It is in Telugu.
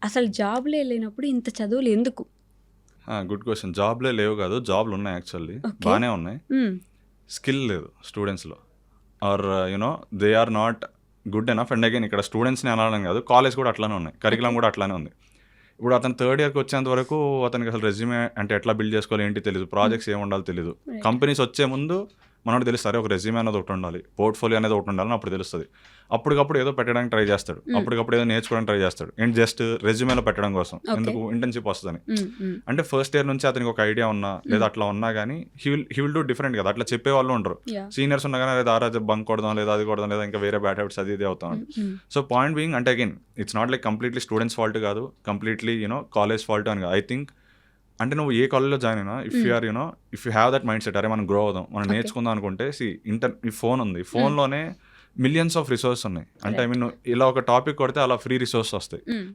అసలు జాబ్‌లో ఎళ్ళినప్పుడు ఇంత చదువులు ఎందుకు? Good question. జాబ్‌లే లేవు కాదు. జాబ్‌లు ఉన్నాయి యాక్చువల్లీ. ఓకే. బానే ఉన్నాయి. హ్మ్. స్కిల్ లేదు స్టూడెంట్స్‌లో. Are they are not good enough. And again ఇక్కడ స్టూడెంట్స్‌ని అనడం కాదు. కాలేజ్ కూడా అట్లానే ఉన్నాయి. Curriculum okay. కూడా అట్లానే ఉంది. ఇప్పుడు అతను థర్డ్ ఇయర్‌కి వచ్చేంత వరకు అతనికి అసలు రెజ్యూమే అంటే ఎట్లా బిల్డ్ చేసుకోవాలి ఏంటి తెలీదు. హ్మ్. ప్రాజెక్ట్స్ ఏమి ఉండాలో తెలీదు. రైట్. కంపెనీస్ వచ్చే ముందు మనోడు తెలుసు, సరే ఒక రెజ్యూమే అనేది ఒకటి ఉండాలి, పోర్ట్ఫోలియో అనేది ఒకటి ఉండాలని అప్పుడు తెలుస్తుంది. అప్పటికప్పుడు ఏదో పెట్టడానికి ట్రై చేస్తాడు. హ్మ్. అప్పటికప్పుడు ఏదో నేర్చుకోవడానికి ట్రై చేస్తాడు. ఏంటి జస్ట్ రెజ్యూమేలో పెట్టడం కోసం. ఓకే. ఎందుకు ఇంటర్న్‌షిప్ వస్తదని. హ్మ్. హ్మ్. అంటే ఫస్ట్ ఇయర్ నుంచి అతనికి ఒక ఐడియా ఉన్నా లేదా హ్మ్. అట్లా ఉన్నా కానీ హీ విల్ డూ డిఫరెంట్ కదా. అట్లా చెప్పే వాళ్ళు ఉండరు. యాహ్! సీనియర్స్ ఉన్నా కానీ లేదా ఆ రోజు బంక్ కొడదాం లేదా అది కొడదాం లేదా ఇంకా వేరే బ్యాడ్ హ్యాబిట్స్ అది ఇది అవుతాం. హ్మ్. హ్మ్. సో పాయింట్ బీయింగ్ అంటే again it's not like completely students fault కాదు, కంప్లీట్లీ కాలేజ్ ఫాల్ట్ అని కాదు. ఐ థింక్ అంటే నువ్వు ఏ కాలేజ్లో జాయిన్ అయినా if hmm. You're if you have that mindset, అరే మనం గ్రో అవుదాం, మనం ఓకే. నేర్చుకుందాం అనుకుంటే ఈ ఫోన్ ఉంది, హ్మ్. ఫోన్లోనే మిలియన్స్ ఆఫ్ రిసోర్స్ ఉన్నాయి. అంటే ఐ రైట్. మీన్ ఇలా ఒక టాపిక్ కొడితే అలా ఫ్రీ రిసోర్స్ వస్తాయి. హ్మ్.